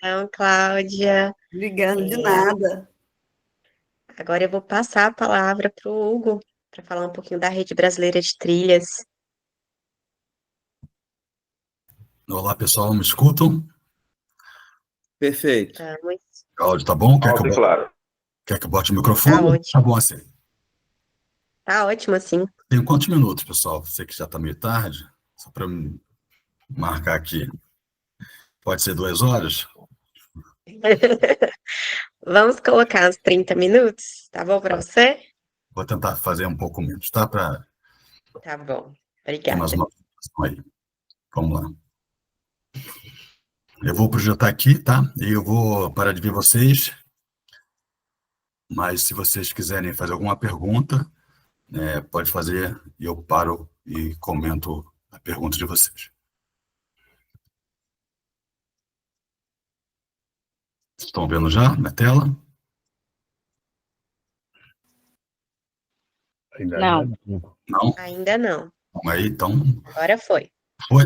Então, Cláudia, Ligando de é, nada. agora eu vou passar a palavra para o Hugo para falar um pouquinho da Rede Brasileira de Trilhas. Olá, pessoal, me escutam? Perfeito. Estamos, O áudio tá bom? Quer que Alto e claro. quer que eu bote o tá microfone? Tá ótimo, bom assim. tá ótimo assim. Tem quantos minutos, pessoal? Sei que já tá meio tarde, só para marcar aqui. Pode ser 2 horas? Vamos colocar uns 30 minutos, tá bom para você? Vou tentar fazer um pouco menos, tá? Para Tá bom, ter mais obrigada. uma apresentação aí. Vamos lá. Eu vou projetar aqui, tá? E eu vou parar de ver vocês, mas se vocês quiserem fazer alguma pergunta, pode fazer e eu paro e comento a pergunta de vocês. Estão vendo já na tela? Ainda Não. não. Não? Ainda não, Vamos aí, então. agora foi. Foi?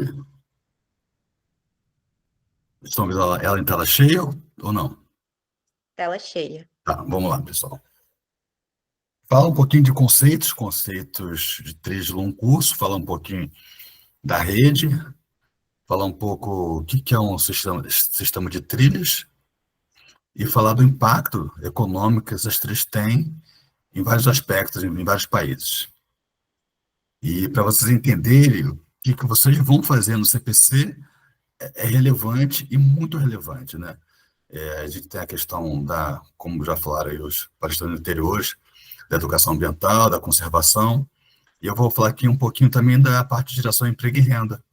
Estão vendo ela em tela cheia ou não? Tela cheia. Tá, vamos lá, pessoal. Fala um pouquinho de conceitos de trilhas de longo curso, fala um pouquinho da rede, falar um pouco o que é um sistema de trilhas e falar do impacto econômico que essas trilhas têm em vários aspectos, em vários países. E para vocês entenderem o que vocês vão fazer no CPC é relevante e muito relevante, né? A gente tem a questão como já falaram aí os palestrantes anteriores, da educação ambiental, da conservação, e eu vou falar aqui um pouquinho também da parte de geração de emprego e renda,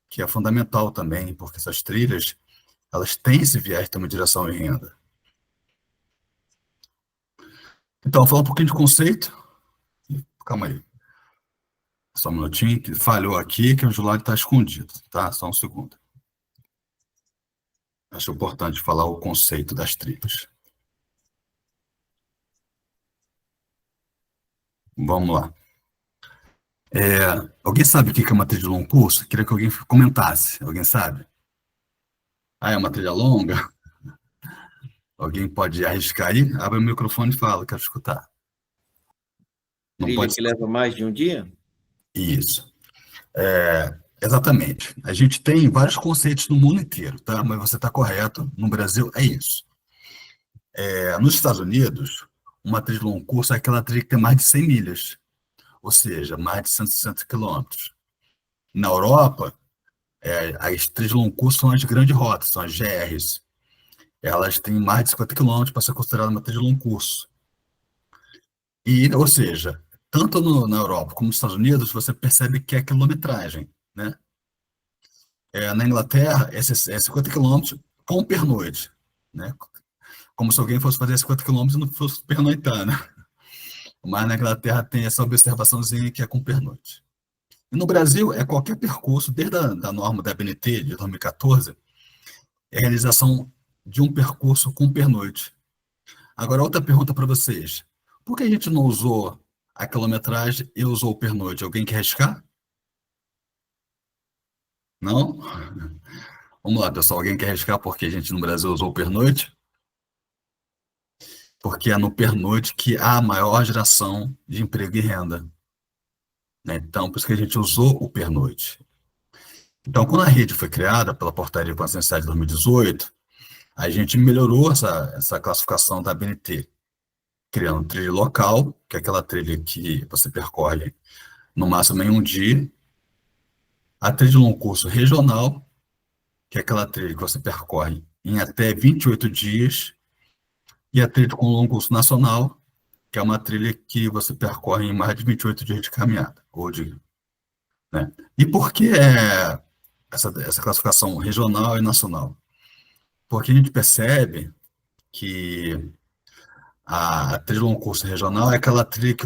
que é fundamental também, porque essas trilhas, elas têm esse viés também de geração e renda. Então, vou falar um pouquinho de conceito. Calma aí. Só um minutinho, que falhou aqui, que o slide está escondido, tá? Só um segundo. Acho importante falar o conceito das trilhas. Vamos lá. Alguém sabe o que é uma trilha de longo curso? Queria que alguém comentasse. Alguém sabe? Ah, é uma trilha longa? Alguém pode arriscar aí? Abre o microfone e fala, quero escutar. Não Trilha pode que leva mais de um dia? Isso. Exatamente. A gente tem vários conceitos no mundo inteiro, tá? Mas você está correto. No Brasil é isso. Nos Estados Unidos, uma trilha de longo curso é aquela trilha que tem mais de 100 milhas, ou seja, mais de 160 quilômetros. Na Europa, as trilhas de longo curso são as grandes rotas, são as GRs. Elas têm mais de 50 quilômetros para ser considerada uma trilha de longo curso. Ou seja, tanto na Europa como nos Estados Unidos, você percebe que é quilometragem, né? Na Inglaterra, é 50 quilômetros com pernoite, né? Como se alguém fosse fazer 50 quilômetros e não fosse pernoitar, né? Mas na Inglaterra tem essa observaçãozinha que é com pernoite. E no Brasil, é qualquer percurso, desde a norma da BNT de 2014, é a realização de um percurso com pernoite. Agora, outra pergunta para vocês. Por que a gente não usou a quilometragem e usou o pernoite? Alguém quer arriscar? Não? Vamos lá, pessoal. Alguém quer arriscar porque a gente no Brasil usou o pernoite? Porque é no pernoite que há a maior geração de emprego e renda, né? Então, por isso que a gente usou o pernoite. Então, quando a rede foi criada pela Portaria 407 de 2018, a gente melhorou essa classificação da BNT, criando trilha local, que é aquela trilha que você percorre no máximo em um dia, a trilha de longo curso regional, que é aquela trilha que você percorre em até 28 dias, e a trilha com longo curso nacional, que é uma trilha que você percorre em mais de 28 dias de caminhada, né? E por que essa classificação regional e nacional? Porque a gente percebe que a trilha de longo curso regional é aquela trilha que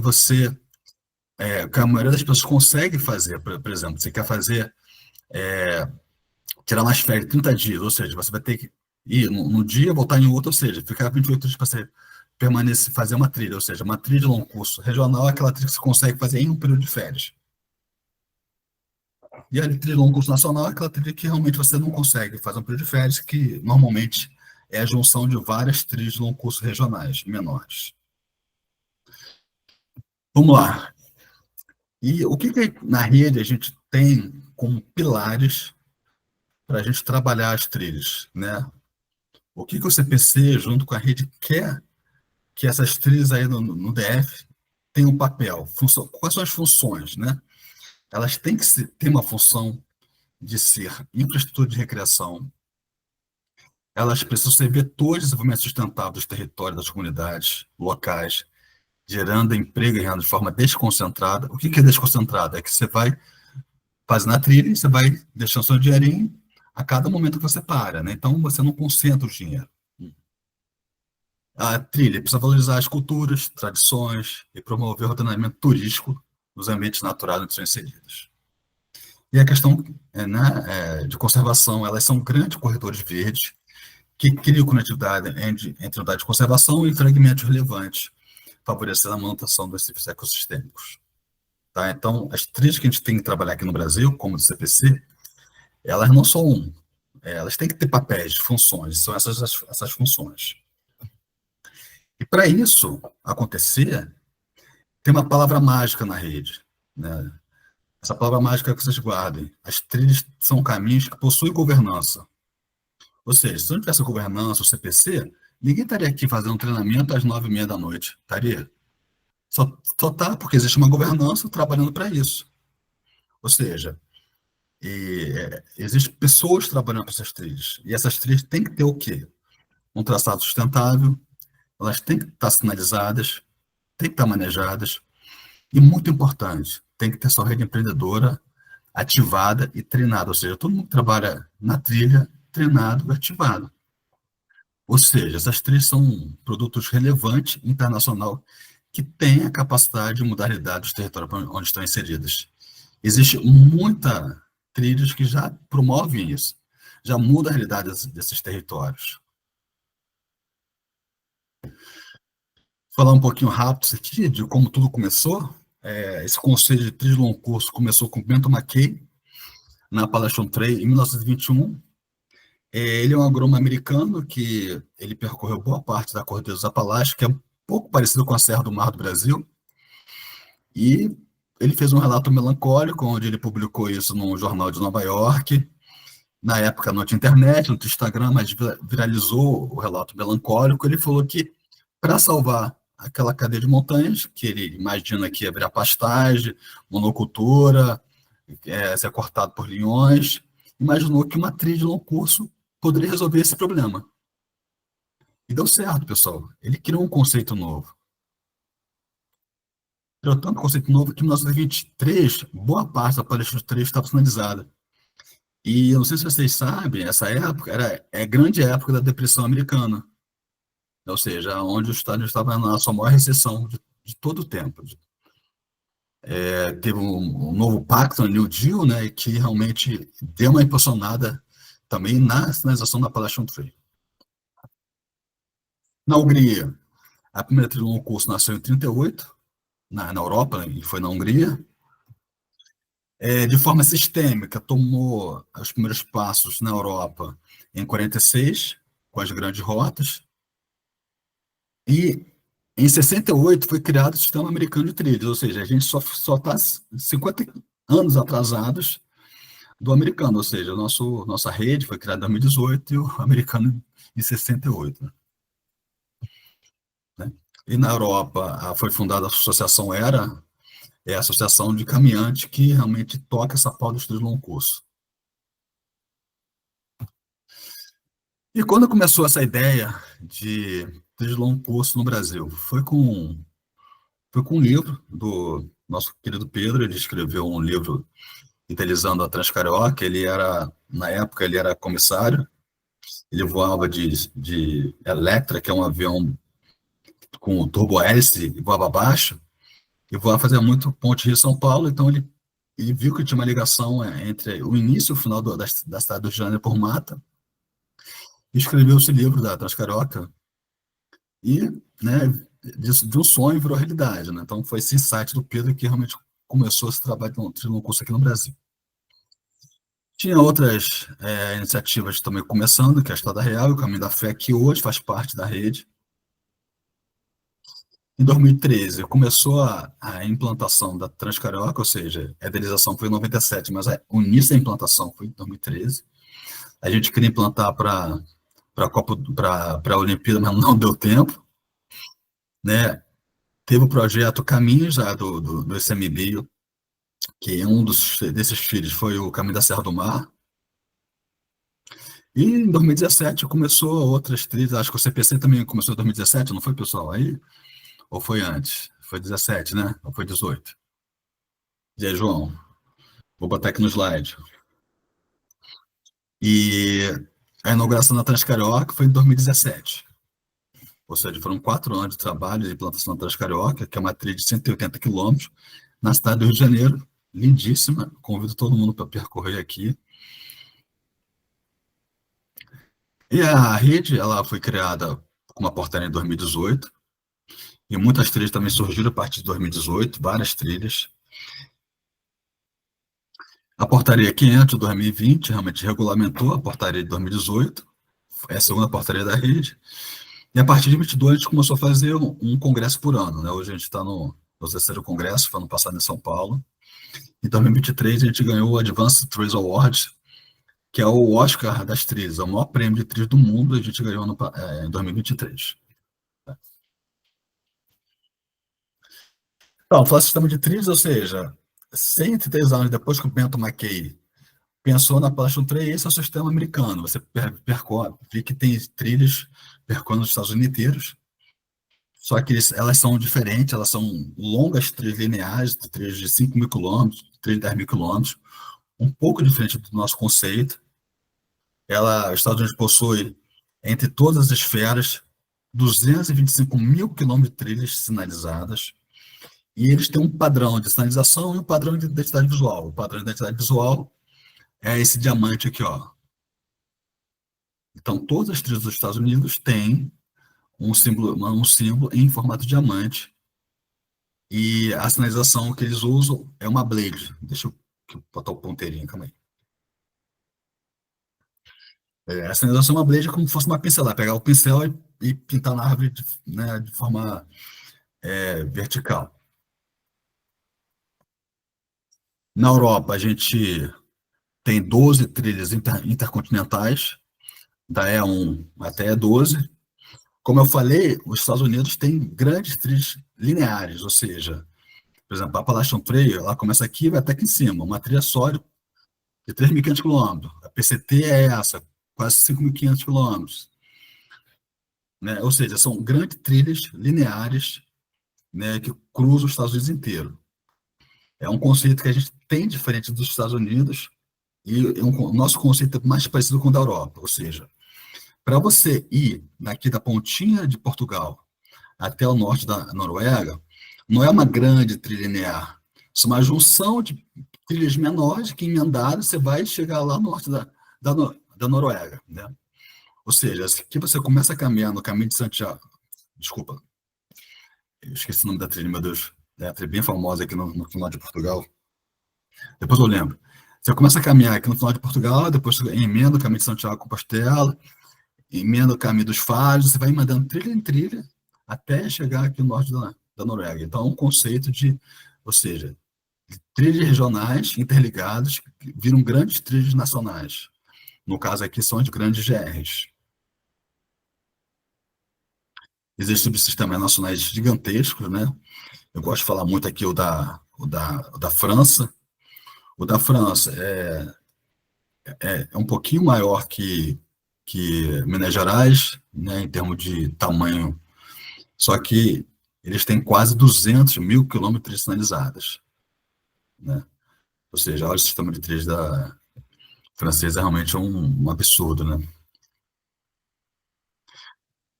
a maioria das pessoas consegue fazer. Por exemplo, você quer fazer, tirar mais férias, 30 dias, ou seja, você vai ter que ir num dia, voltar em outro, ou seja, ficar 28 dias para você permanecer, fazer uma trilha, ou seja, uma trilha de longo curso regional é aquela trilha que você consegue fazer em um período de férias. E a trilha de longo curso nacional é aquela trilha que realmente você não consegue fazer um período de férias, que normalmente é a junção de várias trilhas de longo curso regionais menores. Vamos lá. E o que na rede a gente tem como pilares para a gente trabalhar as trilhas, né? O que o CPC, junto com a rede, quer que essas trilhas aí no DF tenham um papel? Quais são as funções, né? Elas têm que ter uma função de ser infraestrutura de recreação, elas precisam ser vetores de desenvolvimento sustentável dos territórios, das comunidades locais, gerando emprego e renda de forma desconcentrada. O que é desconcentrada? É que você vai fazendo a trilha e você vai deixando seu dinheirinho a cada momento que você para, né? Então, você não concentra o dinheiro. A trilha precisa valorizar as culturas, tradições e promover o ordenamento turístico nos ambientes naturais onde são inseridos. E a questão né, de conservação, elas são grandes corredores verdes que criam conectividade entre unidades de conservação e fragmentos relevantes, favorecendo a manutenção dos serviços ecossistêmicos. Tá? Então, as trilhas que a gente tem que trabalhar aqui no Brasil, como do CPC, elas não são, elas têm que ter papéis, funções, são essas funções. E para isso acontecer, tem uma palavra mágica na rede, né? Essa palavra mágica é que vocês guardem. As trilhas são caminhos que possuem governança. Ou seja, se não tivesse governança, o CPC, ninguém estaria aqui fazendo um treinamento às 9h30 da noite. Estaria? Só está porque existe uma governança trabalhando para isso. Ou seja, existem pessoas trabalhando para essas trilhas. E essas trilhas têm que ter o quê? Um traçado sustentável, elas têm que estar sinalizadas, têm que estar manejadas, e muito importante, tem que ter sua rede empreendedora ativada e treinada, ou seja, todo mundo que trabalha na trilha, treinado e ativado. Ou seja, essas trilhas são produtos relevantes, internacional, que têm a capacidade de mudar a realidade dos territórios onde estão inseridas. Existe muita trilhas que já promovem isso, já muda a realidade desses territórios. Falar um pouquinho rápido aqui de como tudo começou. Esse conceito de trilha de longo curso começou com Benton McKay, na Appalachian Trail, em 1921. Ele é um agrônomo americano que ele percorreu boa parte da Corrida dos Apalaches, que é um pouco parecido com a Serra do Mar do Brasil, e ele fez um relato melancólico, onde ele publicou isso num jornal de Nova York. Na época não tinha internet, não tinha Instagram, mas viralizou o relato melancólico. Ele falou que, para salvar aquela cadeia de montanhas, que ele imagina que ia virar pastagem, monocultura, ser cortado por leões, imaginou que uma trilha de longo curso poderia resolver esse problema. E deu certo, pessoal. Ele criou um conceito novo. Criou tanto conceito novo que em 1923, boa parte da Palestina 3 estava finalizada. E eu não sei se vocês sabem, essa época era a grande época da depressão americana. Ou seja, onde os Estados Unidos estavam na sua maior recessão de todo o tempo. Teve um novo pacto, um New Deal, né, que realmente deu uma impulsionada também na sinalização da Appalachian Trail. Na Hungria, a primeira trilha de longo curso nasceu em 1938, na Europa, e foi na Hungria. De forma sistêmica, tomou os primeiros passos na Europa em 46, com as grandes rotas, e em 68 foi criado o Sistema Americano de Trilhas, ou seja, a gente só está 50 anos atrasados do americano, ou seja, nossa rede foi criada em 2018 e o americano em 68. Né? E na Europa foi fundada a Associação ERA, a Associação de Caminhantes que realmente toca essa pauta dos trilhos de longo curso. E quando começou essa ideia de trilhos de longo curso no Brasil? Foi com um livro do nosso querido Pedro. Ele escreveu um livro idealizando a Transcarioca. Na época, ele era comissário, ele voava de Electra, que é um avião com turbo-hélice, e voava abaixo, e voava fazer muito ponte Rio-São Paulo. Então ele viu que tinha uma ligação entre o início e o final da cidade do Rio de Janeiro por mata, e escreveu esse livro da Transcarioca, e, né, de um sonho virou realidade, né? Então foi esse insight do Pedro que realmente começou esse trabalho de um curso aqui no Brasil. Tinha outras iniciativas também começando, que é a Estrada Real e o Caminho da Fé, que hoje faz parte da rede. Em 2013, começou a implantação da Transcarioca, ou seja, a idealização foi em 97, mas o início da implantação foi em 2013. A gente queria implantar para a Olimpíada, mas não deu tempo, né? Teve o projeto Caminhos do ICMBio, que desses filhos foi o Caminho da Serra do Mar. E em 2017 começou outras trilhas, acho que o CPC também começou em 2017, não foi, pessoal? Aí, ou foi antes? Foi 17, né? Ou foi 18? E aí, João? Vou botar aqui no slide. E a inauguração da Transcarioca foi em 2017. Ou seja, foram 4 anos de trabalho de implantação da Transcarioca, que é uma trilha de 180 quilômetros, na cidade do Rio de Janeiro. Lindíssima. Convido todo mundo para percorrer aqui. E a rede, ela foi criada com uma portaria em 2018, e muitas trilhas também surgiram a partir de 2018, várias trilhas. A portaria 500 de 2020 realmente regulamentou a portaria de 2018, é a segunda portaria da rede, e a partir de 2022 a gente começou a fazer um congresso por ano, né? Hoje a gente está no terceiro congresso, foi ano passado em São Paulo. Em 2023 a gente ganhou o Advanced Trails Award, que é o Oscar das trilhas, é o maior prêmio de trilhas do mundo, a gente ganhou em 2023. Então, falar sistema de trilhas, ou seja, 103 anos depois que o Bento McKay pensou na Appalachian Trail, esse é o sistema americano. Você percorre, vê que tem trilhas percorrendo os Estados Unidos inteiros, só que elas são diferentes, elas são longas trilhas lineares, trilhas de 5 mil quilômetros, trilhas de 10 mil quilômetros, um pouco diferente do nosso conceito. Os Estados Unidos possui, entre todas as esferas, 225 mil quilômetros de trilhas sinalizadas, e eles têm um padrão de sinalização e um padrão de identidade visual. O padrão de identidade visual é esse diamante aqui, ó. Então, todas as trilhas dos Estados Unidos têm um símbolo em formato de diamante, e a sinalização que eles usam é uma blade. Deixa eu botar o ponteirinho, calma aí. A sinalização é uma blade, é como se fosse uma pincelada, pegar o pincel e pintar na árvore de forma vertical. Na Europa, a gente tem 12 trilhas intercontinentais, da E1 até E12. Como eu falei, os Estados Unidos têm grandes trilhas lineares, ou seja, por exemplo, a Appalachian Trail, ela começa aqui e vai até aqui em cima, uma trilha só de 3.500 quilômetros. A PCT é essa, quase 5.500 quilômetros. Né? Ou seja, são grandes trilhas lineares, né, que cruzam os Estados Unidos inteiro. É um conceito que a gente tem diferente dos Estados Unidos, e o nosso conceito é mais parecido com o da Europa, ou seja, para você ir daqui da pontinha de Portugal até o norte da Noruega, não é uma grande trilha linear. É uma junção de trilhas menores que emendadas você vai chegar lá no norte da Noruega. Né? Ou seja, aqui você começa a caminhar no caminho de Santiago. Desculpa, eu esqueci o nome da trilha, meu Deus. É a trilha bem famosa aqui no final de Portugal. Depois eu lembro. Você começa a caminhar aqui no final de Portugal, depois você emenda o caminho de Santiago de Compostela, emenda o caminho dos faros, você vai emendando trilha em trilha até chegar aqui no norte da Noruega. Então, é um conceito ou seja, trilhas regionais interligadas que viram grandes trilhas nacionais. No caso aqui, são as grandes GRs. Existem subsistemas nacionais gigantescos, né? Eu gosto de falar muito aqui o da França. O da França é um pouquinho maior que Minas Gerais, né, em termos de tamanho, só que eles têm quase 200 mil quilômetros sinalizadas. Né? Ou seja, olha, o sistema de trilhas da francesa é realmente um absurdo. Né?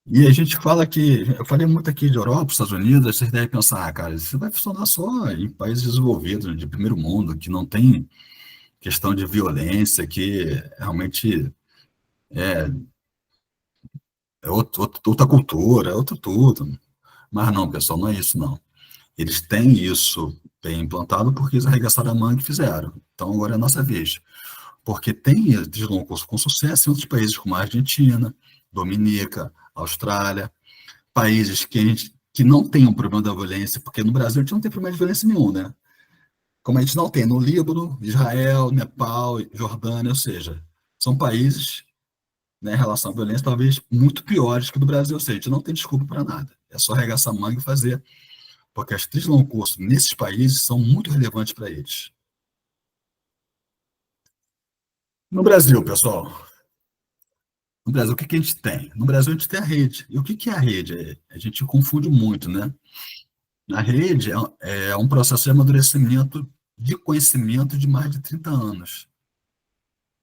E a gente fala que, eu falei muito aqui de Europa, Estados Unidos, vocês devem pensar, cara, isso vai funcionar só em países desenvolvidos, de primeiro mundo, que não tem questão de violência, que realmente é, outra cultura, é outro tudo. Mas não, pessoal, não é isso, não. Eles têm isso bem implantado porque eles arregaçaram a manga e fizeram. Então agora é a nossa vez. porque tem trilha de longo curso com sucesso em outros países como a Argentina, Dominica, Austrália, países que não têm um problema da violência, porque no Brasil a gente não tem problema de violência nenhum, né? Como a gente não tem no Líbano, Israel, Nepal, Jordânia, ou seja, são países, né, em relação à violência, talvez muito piores que o do Brasil, ou seja, a gente não tem desculpa para nada. É só arregaçar a manga e fazer, porque as trilhas de longo curso nesses países são muito relevantes para eles. No Brasil, pessoal, no Brasil, o que que a gente tem? No Brasil, a gente tem a rede. E o que que é a rede? A gente confunde muito, né? A rede é um processo de amadurecimento de conhecimento de mais de 30 anos.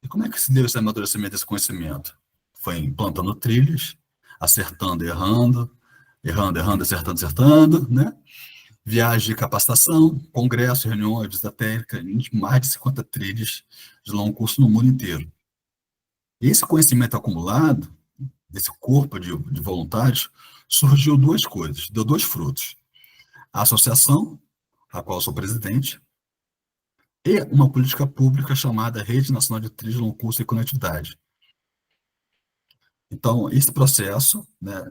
E como é que se deu esse amadurecimento desse conhecimento? Foi implantando trilhas, acertando, errando, errando, errando, acertando, acertando, né? Viagens de capacitação, congressos, reuniões, visita técnica, mais de 50 trilhas de longo curso no mundo inteiro. Esse conhecimento acumulado, desse corpo de voluntários, surgiu duas coisas, deu dois frutos. A associação, a qual eu sou presidente, e uma política pública chamada Rede Nacional de Trilhas de Longo Curso e Conectividade. Então, esse processo, né,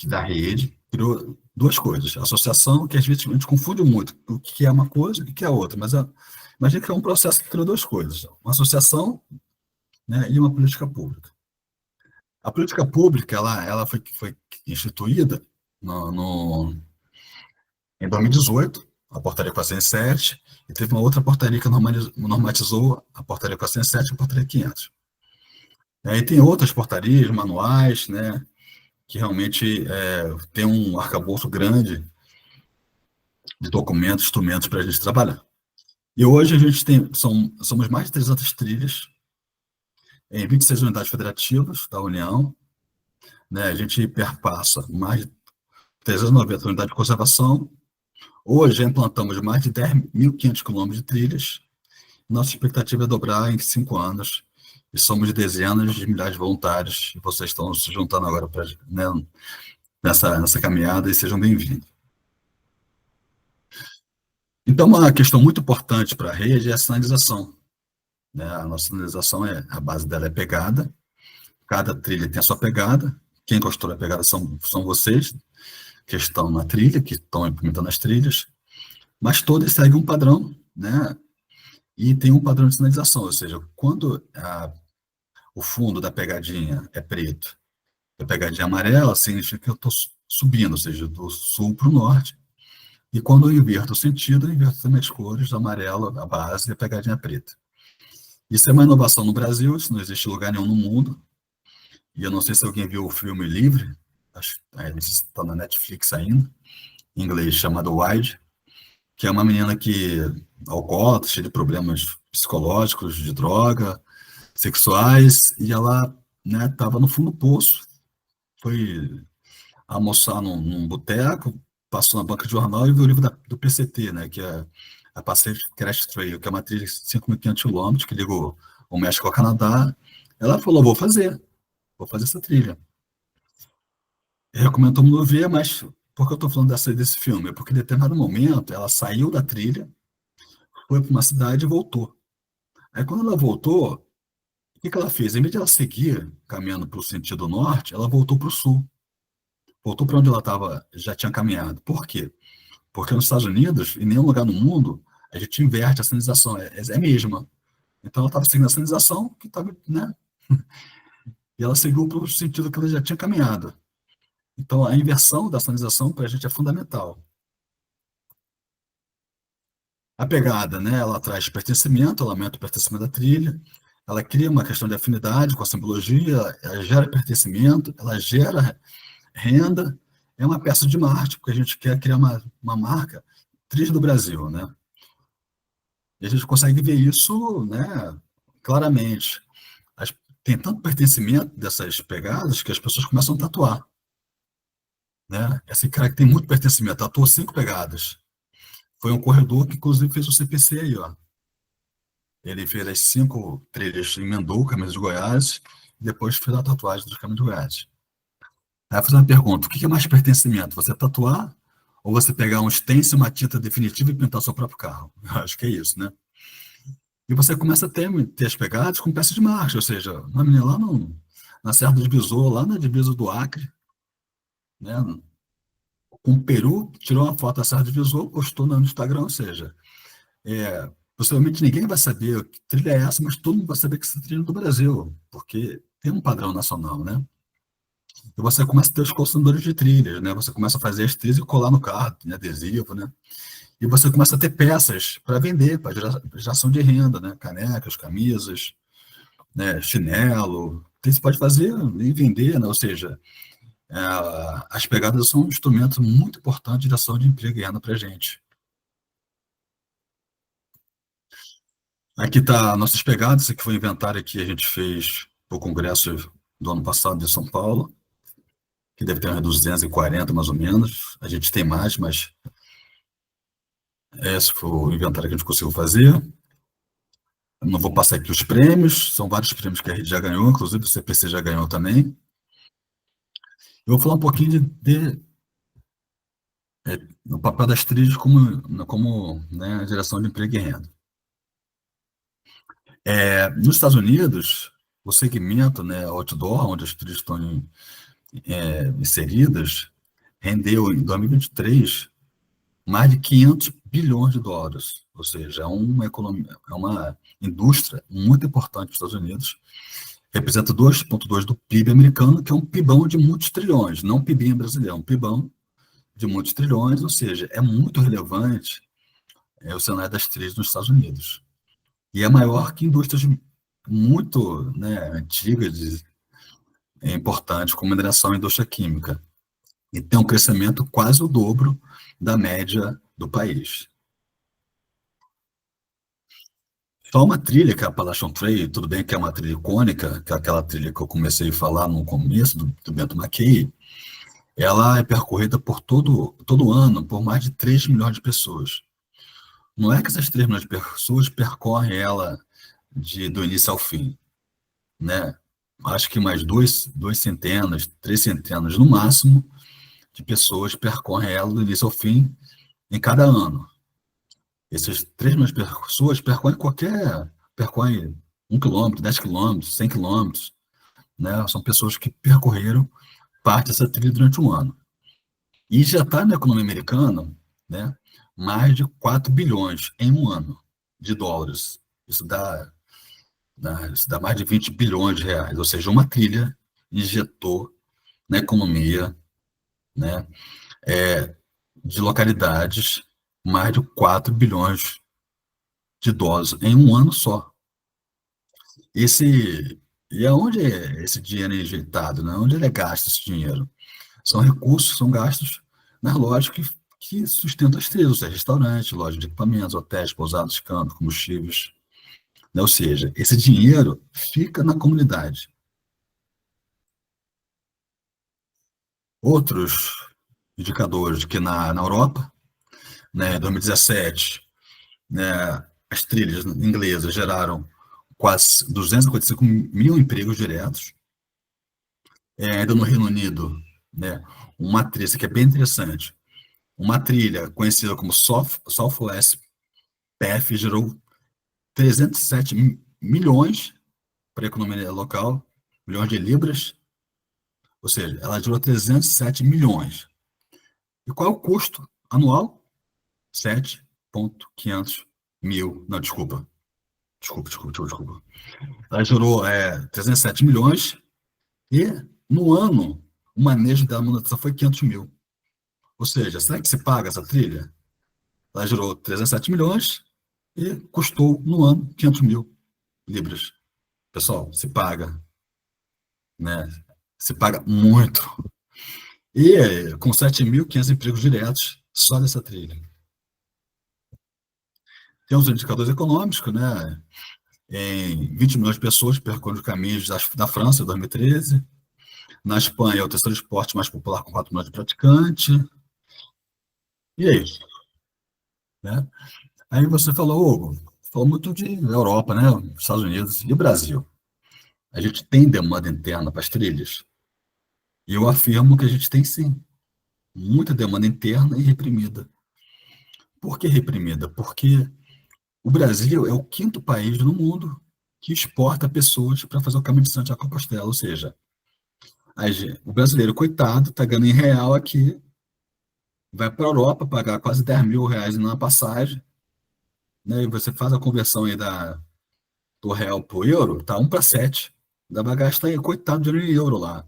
da rede criou duas coisas. A associação, que às vezes a gente confunde muito o que é uma coisa e o que é outra, mas imagina que é um processo que criou duas coisas. Uma associação, né, e uma política pública. A política pública ela foi instituída em 2018, a portaria 407, e teve uma outra portaria que normatizou a portaria 407 e a portaria 500. E aí tem outras portarias, manuais, né, que realmente tem um arcabouço grande de documentos, instrumentos para a gente trabalhar. E hoje a gente somos mais de 300 trilhas em 26 unidades federativas da União, né, a gente perpassa mais de 390 unidades de conservação. Hoje já implantamos mais de 10.500 quilômetros de trilhas. Nossa expectativa é dobrar em 5 anos. E somos dezenas de milhares de voluntários. E vocês estão se juntando agora né, nessa caminhada e sejam bem-vindos. Então, uma questão muito importante para a rede é a sinalização. Né? A nossa sinalização, a base dela é pegada. Cada trilha tem a sua pegada. Quem construiu a pegada são vocês, que estão na trilha, que estão implementando as trilhas. Mas todas seguem um padrão, né? E tem um padrão de sinalização, ou seja, quando o fundo da pegadinha é preto, a pegadinha é amarela, significa que eu estou subindo, ou seja, do sul para o norte. E quando eu inverto o sentido, eu inverto também as cores, do amarelo, a base, e a pegadinha preta. Isso é uma inovação no Brasil, isso não existe em lugar nenhum no mundo. E eu não sei se alguém viu o filme Livre, acho que está na Netflix ainda, em inglês chamado Wide, que é uma menina que alcoólatra, cheia de problemas psicológicos, de droga, sexuais, e ela estava no fundo do poço, foi almoçar num boteco, passou na banca de jornal e viu o livro do PCT, né, que é a Pacific Crest Trail, que é uma trilha de 5.500 quilômetros, que liga o México ao Canadá. Ela falou, vou fazer essa trilha. Eu recomendo todo mundo ver, mas por que eu estou falando desse filme? É porque em determinado momento ela saiu da trilha, foi para uma cidade e voltou. Aí quando ela voltou, o que ela fez? Em vez de ela seguir caminhando para o sentido norte, ela voltou para o sul. Voltou para onde ela já tinha caminhado. Por quê? Porque nos Estados Unidos, em nenhum lugar no mundo, a gente inverte a sinalização, é a mesma. Então ela estava seguindo a sinalização que estava, né? E ela seguiu para o sentido que ela já tinha caminhado. Então a inversão da sinalização para a gente é fundamental. A pegada, né? Ela traz pertencimento, ela aumenta o pertencimento da trilha, ela cria uma questão de afinidade com a simbologia, ela gera pertencimento, ela gera renda, é uma peça de marketing, porque a gente quer criar uma marca trilha do Brasil, né? E a gente consegue ver isso, né, claramente. Tem tanto pertencimento dessas pegadas que as pessoas começam a tatuar, né? Esse cara que tem muito pertencimento, tatuou 5 pegadas. Foi um corredor que, inclusive, fez o CPC aí, ó. Ele fez as 5 trilhas, emendou o Caminho de Goiás, e depois fez a tatuagem do Caminho de Goiás. Aí eu fiz uma pergunta, o que é mais pertencimento? Você tatuar ou você pegar um stencil, uma tinta definitiva e pintar o seu próprio carro? Eu acho que é isso, né? E você começa a ter as pegadas com peças de marcha, ou seja, uma menina lá na Serra do Besouro, lá na divisa do Acre, né, com o Peru, tirou uma foto da Serra do Besouro, postou no Instagram, ou seja, possivelmente ninguém vai saber que trilha é essa, mas todo mundo vai saber que essa trilha é do Brasil, porque tem um padrão nacional, né? E você começa a ter os colecionadores de trilhas, né? Você começa a fazer as trilhas e colar no carro, tem adesivo, né? E você começa a ter peças para vender, para geração de renda, né? Canecas, camisas, né? Chinelo. Então, você pode fazer e vender, né? Ou seja, é, as pegadas são um instrumento muito importante de geração de emprego e renda para a gente. Aqui está nossas pegadas, esse aqui foi o inventário que a gente fez para o congresso do ano passado de São Paulo, que deve ter uns 240 mais ou menos. A gente tem mais, mas esse foi o inventário que a gente conseguiu fazer. Eu não vou passar aqui os prêmios, são vários prêmios que a gente já ganhou, inclusive o CPC já ganhou também. Eu vou falar um pouquinho do papel das trilhas como né, geração de emprego e renda. Nos Estados Unidos, o segmento né, outdoor, onde as trilhas estão inseridas, rendeu em 2023 mais de 500 bilhões de dólares, ou seja, é uma indústria muito importante dos Estados Unidos, representa 2,2% do PIB americano, que é um PIBão de muitos trilhões, não um PIBinho brasileiro, é um PIBão de muitos trilhões, ou seja, é muito relevante o cenário das trilhas nos Estados Unidos. E é maior que indústrias muito né, antigas e importantes, como mineração e indústria química. E tem um crescimento quase o dobro da média do país. Só uma trilha, que é a Appalachian Trail, tudo bem que é uma trilha icônica, que é aquela trilha que eu comecei a falar no começo do Bento McKay, ela é percorrida todo ano por mais de 3 milhões de pessoas. Não é que essas 3 milhões de pessoas percorrem ela do início ao fim, né? Acho que mais duas centenas, 3 centenas no máximo de pessoas percorrem ela do início ao fim em cada ano. Essas 3 milhões de pessoas percorrem 1 quilômetro, 10 quilômetros, 100 quilômetros, né? São pessoas que percorreram parte dessa trilha durante um ano. E já está na economia americana, né, mais de 4 bilhões em um ano de dólares. Isso dá mais de 20 bilhões de reais, ou seja, uma trilha injetou na economia, né, de localidades mais de 4 bilhões de dólares em um ano só. Esse, e aonde é esse dinheiro é injetado, né? Onde ele é gasto esse dinheiro? São recursos, são gastos nas lojas que sustentam as trilhas, ou seja, restaurantes, lojas de equipamentos, hotéis, pousadas, campos, combustíveis. Né? Ou seja, esse dinheiro fica na comunidade. Outros indicadores que na Europa, né, em 2017, né, as trilhas inglesas geraram quase 255 mil empregos diretos. Ainda no Reino Unido, né, uma trilha que é bem interessante, uma trilha conhecida como Southwest PF gerou 307 milhões para a economia local, milhões de libras, ou seja, ela gerou 307 milhões. E qual é o custo anual? 7,500 mil. Não, desculpa. Desculpa. Ela gerou 307 milhões e, no ano, o manejo dela monetização foi 500 mil. Ou seja, será que se paga essa trilha? Ela gerou 307 milhões e custou, no ano, 500 mil libras. Pessoal, se paga, né? Se paga muito. E com 7.500 empregos diretos só dessa trilha. Tem os indicadores econômicos, né? Em 20 milhões de pessoas percorrem os caminhos da França, em 2013. Na Espanha, é o terceiro esporte mais popular, com 4 milhões de praticantes. E é isso, né? Aí você falou muito de Europa, né? Estados Unidos e Brasil. A gente tem demanda interna para as trilhas? E eu afirmo que a gente tem sim, muita demanda interna e reprimida. Por que reprimida? Porque O Brasil é o quinto país no mundo que exporta pessoas para fazer o caminho de Santiago de Compostela, ou seja, o brasileiro, coitado, está ganhando em real aqui, vai para a Europa pagar quase 10 mil reais numa passagem, né? E você faz a conversão aí do real para o euro, tá 1 para 7. Da bagagem está aí, coitado, de em euro lá.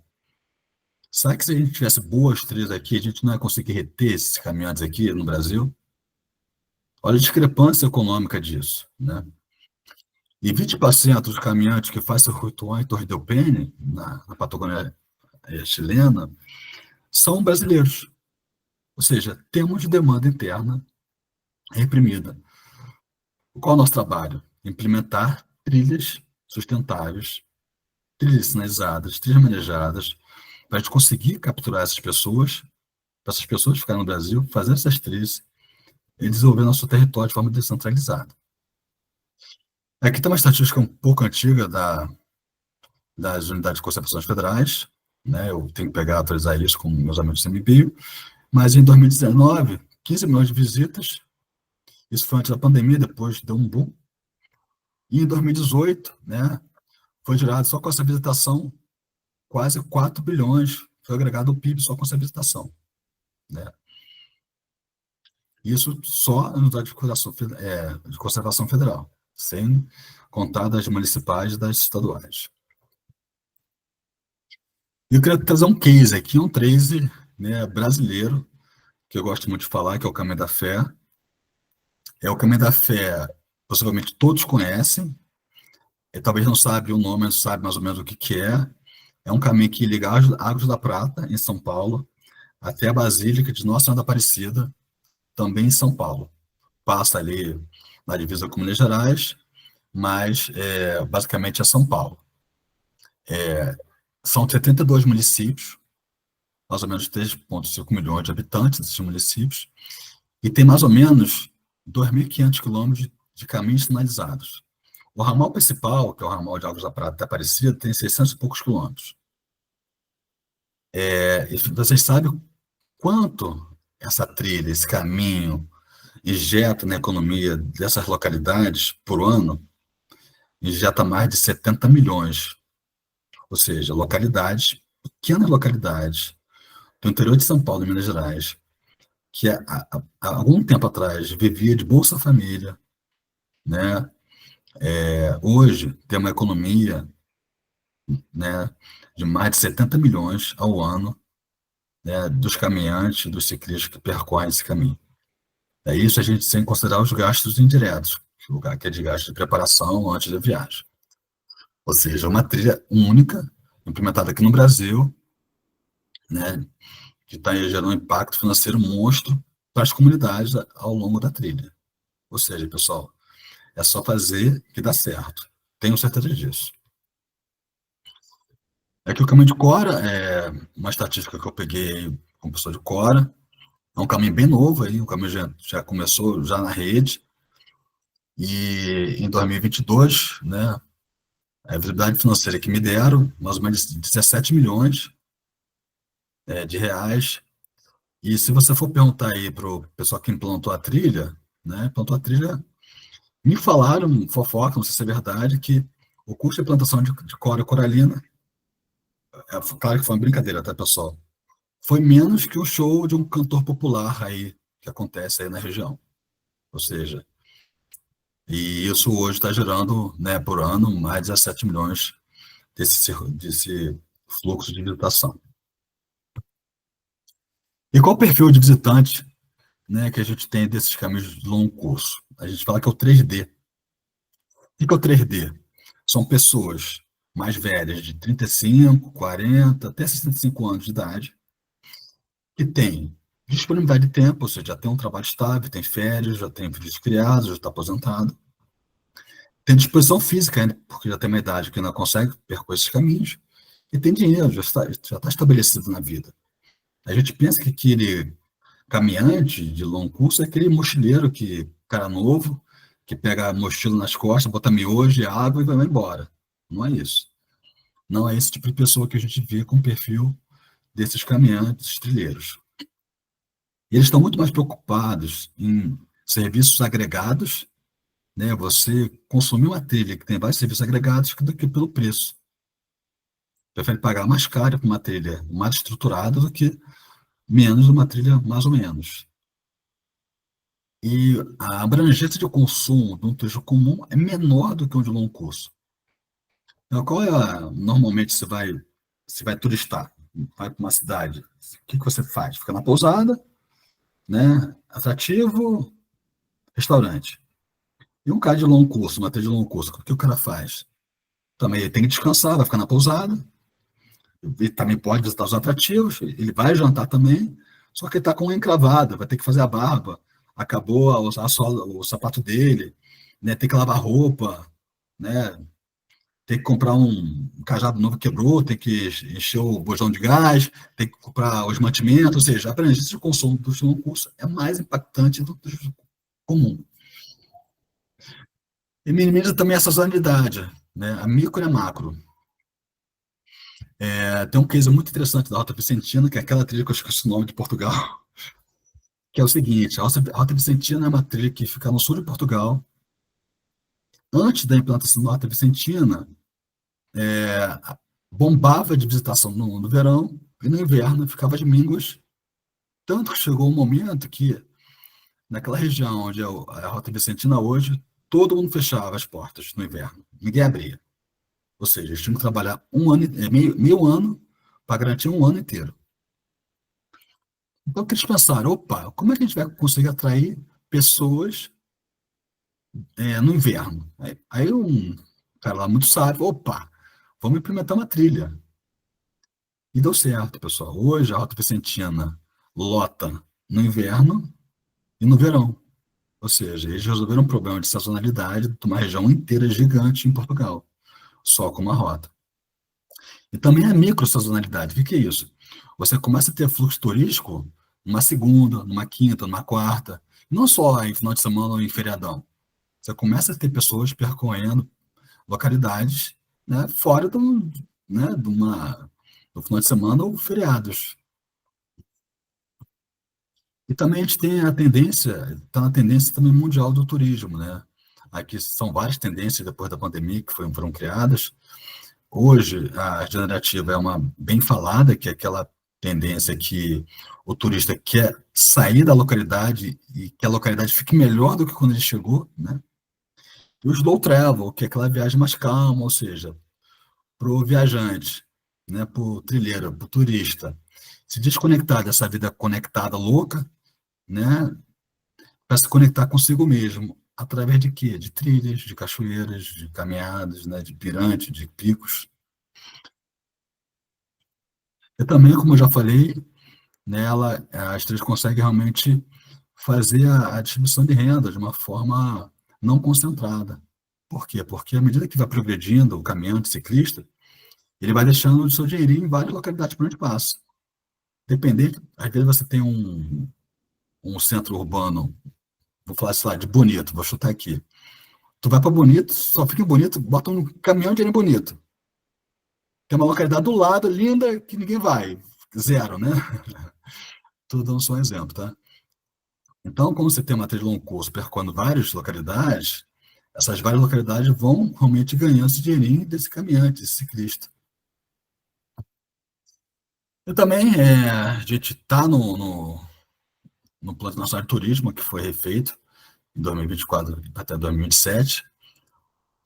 Será que se a gente tivesse boas trilhas aqui, a gente não ia conseguir reter esses caminhantes aqui no Brasil? Olha a discrepância econômica disso, né? E 20% dos caminhantes que fazem circuito em Torre del Paine, na Patagônia chilena, são brasileiros. Ou seja, temos demanda interna reprimida. Qual é o nosso trabalho? Implementar trilhas sustentáveis, trilhas sinalizadas, trilhas manejadas, para a gente conseguir capturar essas pessoas, para essas pessoas ficarem no Brasil, fazer essas trilhas e desenvolver nosso território de forma descentralizada. Aqui tem uma estatística um pouco antiga das unidades de conservação federais, né? Eu tenho que pegar, atualizar isso com meus amigos do CMBio, mas em 2019, 15 milhões de visitas, isso foi antes da pandemia, depois deu um boom, e em 2018, né, foi gerado só com essa visitação, quase 4 bilhões, foi agregado ao PIB só com essa visitação, né? Isso só na unidade de conservação federal, sem contar das municipais e das estaduais. E eu queria trazer um case aqui, um case, né, brasileiro, que eu gosto muito de falar, que é o Caminho da Fé. É o Caminho da Fé, possivelmente todos conhecem, e talvez não sabe o nome, mas sabe mais ou menos o que que é. É um caminho que liga Águas da Prata, em São Paulo, até a Basílica de Nossa Senhora da Aparecida, também em São Paulo. Passa ali na divisa com Minas Gerais, mas basicamente é São Paulo. São 72 municípios, mais ou menos 3,5 milhões de habitantes desses municípios, e tem mais ou menos 2.500 quilômetros de caminhos sinalizados. O ramal principal, que é o ramal de Águas da Prata até Aparecida, tem 600 e poucos quilômetros. E vocês sabem quanto essa trilha, esse caminho, injeta na economia dessas localidades por ano? Injeta mais de 70 milhões. Ou seja, localidades, pequenas localidades, do interior de São Paulo e Minas Gerais, que há algum tempo atrás vivia de Bolsa Família, né? Hoje tem uma economia, né, de mais de 70 milhões ao ano, né, dos caminhantes, dos ciclistas que percorrem esse caminho. É isso a gente sem considerar os gastos indiretos, que é de gasto de preparação antes da viagem. Ou seja, uma trilha única, implementada aqui no Brasil, né, que está gerando um impacto financeiro monstro para as comunidades ao longo da trilha. Ou seja, pessoal, é só fazer que dá certo. Tenho certeza disso. É que o caminho de Cora é uma estatística que eu peguei com o pessoal de Cora. É um caminho bem novo aí, o caminho já começou já na rede. E em 2022, né, a visibilidade financeira que me deram, mais ou menos 17 milhões de reais. E se você for perguntar aí para o pessoal que implantou a trilha, né, implantou a trilha, me falaram, fofoca, não sei se é verdade, que o custo de implantação de Cora coralina, claro que foi uma brincadeira, tá, pessoal? Foi menos que o show de um cantor popular aí, que acontece aí na região. Ou seja, e isso hoje está gerando, né, por ano, mais de 17 milhões desse fluxo de visitação. E qual o perfil de visitante, né, que a gente tem desses caminhos de longo curso? A gente fala que é o 3D. O que é o 3D? São pessoas mais velhas, de 35, 40, até 65 anos de idade, que têm disponibilidade de tempo, ou seja, já tem um trabalho estável, tem férias, já tem filhos criados, já está aposentado, tem disposição física, né, porque já tem uma idade que não consegue percorrer esses caminhos, e tem dinheiro, já está estabelecido na vida. A gente pensa que aquele caminhante de longo curso é aquele mochileiro cara novo, que pega a mochila nas costas, bota miojo e água e vai embora. Não é isso. Não é esse tipo de pessoa que a gente vê com o perfil desses caminhantes trilheiros. E eles estão muito mais preocupados em serviços agregados, né, você consumir uma trilha que tem vários serviços agregados do que pelo preço. Prefere pagar mais caro por uma trilha mais estruturada do que menos uma trilha mais ou menos. E a abrangência de consumo de um trecho comum é menor do que um de longo curso. Então, normalmente você vai turistar, vai para uma cidade, o que você faz? Fica na pousada, né? Atrativo, restaurante. E um cara de longo curso, uma trilha de longo curso, o que o cara faz? Também ele tem que descansar, vai ficar na pousada, ele também pode visitar os atrativos, ele vai jantar também, só que ele está com uma encravada, vai ter que fazer a barba, acabou a sola, o sapato dele, né? Tem que lavar roupa, né? Tem que comprar um cajado novo, quebrou, tem que encher o bojão de gás, tem que comprar os mantimentos, ou seja, a abrangência de consumo do longo curso é mais impactante do que o comum. E minimiza também a sazonalidade, né? A micro e a macro. Tem um case muito interessante da Rota Vicentina, que é aquela trilha que eu esqueci o nome de Portugal, que é o seguinte: a Rota Vicentina é uma trilha que fica no sul de Portugal. Antes da implantação da Rota Vicentina, bombava de visitação no verão, e no inverno ficava de mínguas. Tanto que chegou um momento que, naquela região onde é a Rota Vicentina hoje, todo mundo fechava as portas no inverno, ninguém abria. Ou seja, eles tinham que trabalhar um ano, meio ano para garantir um ano inteiro. Então, o que eles pensaram? Opa, como é que a gente vai conseguir atrair pessoas no inverno? Aí um cara lá muito sábio, opa, vamos implementar uma trilha. E deu certo, pessoal. Hoje a Rota Vicentina lota no inverno e no verão. Ou seja, eles resolveram um problema de sazonalidade de uma região inteira gigante em Portugal, só com uma rota. E também a microsazonalidade. O que é isso? Você começa a ter fluxo turístico numa segunda, numa quinta, numa quarta, não só em final de semana ou em feriadão. Você começa a ter pessoas percorrendo localidades, né, fora né, do final de semana ou feriados. E também a gente tem a tendência, está na tendência também mundial do turismo, né? Aqui são várias tendências depois da pandemia que foram criadas. Hoje, a generativa é uma bem falada, que é aquela tendência que o turista quer sair da localidade e que a localidade fique melhor do que quando ele chegou, né? E o slow travel, que é aquela viagem mais calma, ou seja, para o viajante, né, para o trilheiro, para o turista, se desconectar dessa vida conectada louca, né, para se conectar consigo mesmo, através de quê? De trilhas, de cachoeiras, de caminhadas, né, de pirante, de picos. E também, como eu já falei, nela, as trilhas conseguem realmente fazer a distribuição de renda de uma forma não concentrada. Por quê? Porque à medida que vai progredindo o caminhante ciclista, ele vai deixando o seu dinheirinho em várias localidades por onde passa. Dependente, às vezes você tem um centro urbano, vou falar, sei lá, de Bonito, vou chutar aqui. Tu vai para Bonito, só fica em Bonito, bota um caminhão de dinheiro em Bonito. Tem uma localidade do lado, linda, que ninguém vai. Zero, né? Estou dando só um exemplo, tá? Então, como você tem uma trilha de longo curso percorrendo várias localidades, essas várias localidades vão realmente ganhando esse dinheirinho desse caminhante, desse ciclista. E também a gente está no Plano Nacional de Turismo, que foi refeito em 2024 até 2027.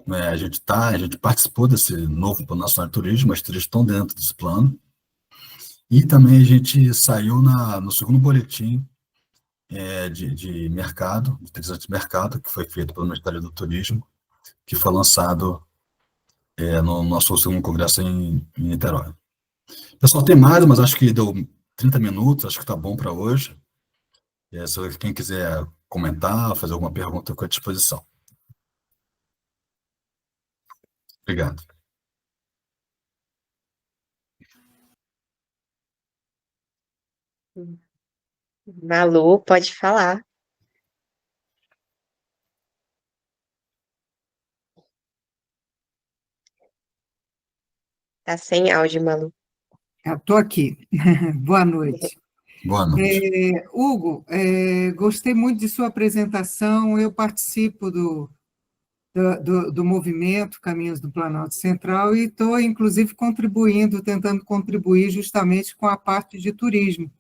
A gente participou desse novo Plano Nacional de Turismo, as trilhas estão dentro desse plano. E também a gente saiu no segundo boletim de mercado, de trilhas de mercado, que foi feito pelo Ministério do Turismo, que foi lançado no nosso segundo congresso em Niterói. Pessoal, tem mais, mas acho que deu 30 minutos, acho que está bom para hoje. Se quem quiser comentar, fazer alguma pergunta, eu fico à disposição. Obrigado. Malu, pode falar. Tá sem áudio, Malu. Estou aqui. Boa noite. Boa noite. Hugo, gostei muito de sua apresentação. Eu participo do movimento Caminhos do Planalto Central e estou, inclusive, contribuindo, tentando contribuir justamente com a parte de turismo,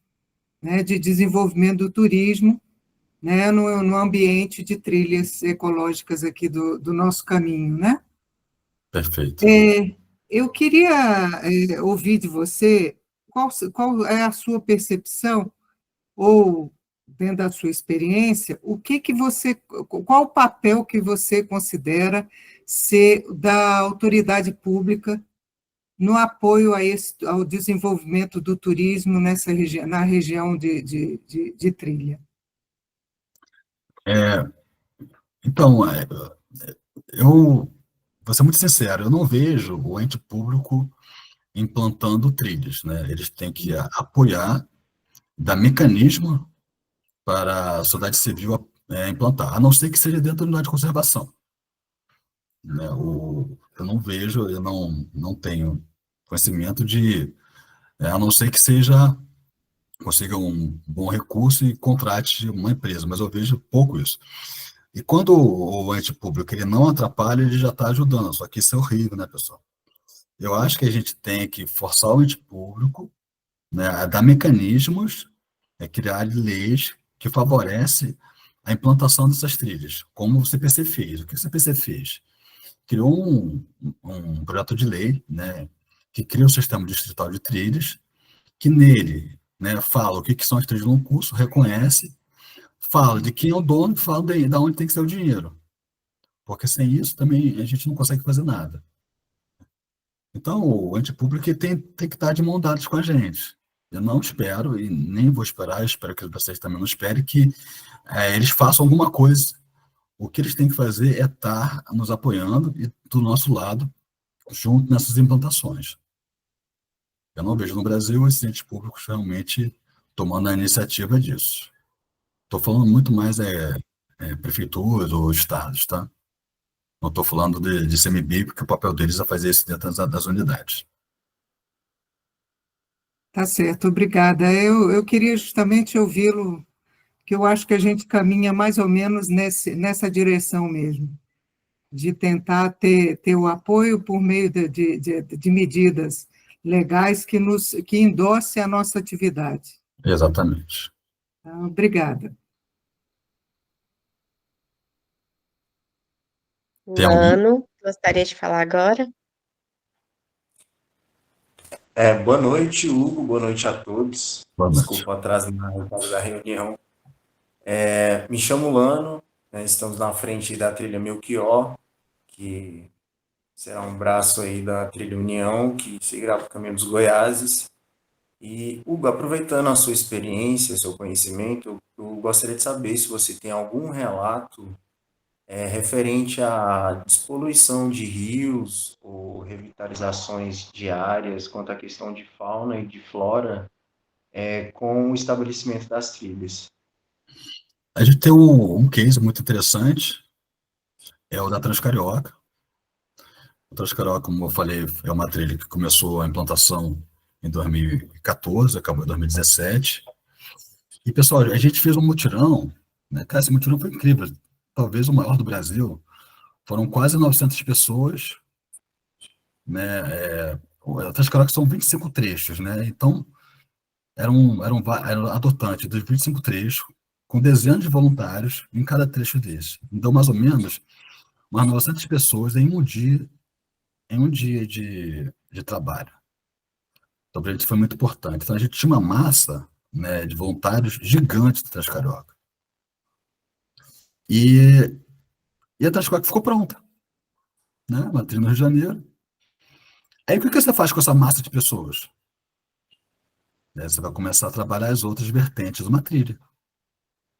né, de desenvolvimento do turismo, né, no ambiente de trilhas ecológicas aqui do nosso caminho, né? Perfeito. Eu queria ouvir de você qual é a sua percepção ou dentro da sua experiência, qual o papel que você considera ser da autoridade pública no apoio ao desenvolvimento do turismo na região de trilha? Então, eu vou ser muito sincero, eu não vejo o ente público implantando trilhas, né? Eles têm que apoiar, dar mecanismo para a sociedade civil implantar, a não ser que seja dentro da unidade de conservação, né? Eu não vejo, eu não tenho conhecimento a não ser que consiga um bom recurso e contrate uma empresa, mas eu vejo pouco isso. E quando o ente público ele não atrapalha, ele já está ajudando, só que isso é horrível, né, pessoal? Eu acho que a gente tem que forçar o ente público, né, a dar mecanismos, criar leis que favorecem a implantação dessas trilhas, como o CPC fez. O que o CPC fez? Criou um projeto de lei, né, que cria o sistema distrital de trilhas, que nele, né, fala o que são as trilhas de longo curso, reconhece, fala de quem é o dono, fala de onde tem que ser o dinheiro. Porque sem isso também a gente não consegue fazer nada. Então, o ente público tem que estar de mão dadas com a gente. Eu não espero, e nem vou esperar, espero que vocês também não esperem, que eles façam alguma coisa. O que eles têm que fazer é estar nos apoiando e do nosso lado, junto nessas implantações. Eu não vejo no Brasil esses entes públicos realmente tomando a iniciativa disso. Estou falando muito mais prefeituras ou estados, tá? Não estou falando de CMB, porque o papel deles é fazer isso dentro das unidades. Tá certo, obrigada. Eu queria justamente ouvi-lo, que eu acho que a gente caminha mais ou menos nessa direção mesmo, de tentar ter o apoio por meio de medidas legais que endossem a nossa atividade. Exatamente. Então, obrigada. Tem algum? Mano, gostaria de falar agora? Boa noite, Hugo. Boa noite a todos. Boa noite. Desculpa o atraso da reunião. Me chamo Lano, né, estamos na frente da trilha Melchior, que será um braço aí da trilha União, que seguirá para o caminho dos Goiáses. E, Hugo, aproveitando a sua experiência, seu conhecimento, eu gostaria de saber se você tem algum relato referente à despoluição de rios ou revitalizações de áreas quanto à questão de fauna e de flora com o estabelecimento das trilhas. A gente tem um case muito interessante, é o da Transcarioca. O Transcarioca, como eu falei, é uma trilha que começou a implantação em 2014, acabou em 2017. E, pessoal, a gente fez um mutirão, né? Cara, esse mutirão foi incrível, talvez o maior do Brasil. Foram quase 900 pessoas, né? A Transcarioca são 25 trechos, né? Então, eram adotantes dos 25 trechos, com dezenas de voluntários em cada trecho desse. Então, mais ou menos, umas 900 pessoas em um dia de trabalho. Então, para a gente foi muito importante. Então, a gente tinha uma massa, né, de voluntários gigantes do Transcarioca. E a Transcarioca ficou pronta, né? Uma trilha no Rio de Janeiro. Aí, o que você faz com essa massa de pessoas? Você vai começar a trabalhar as outras vertentes de uma trilha,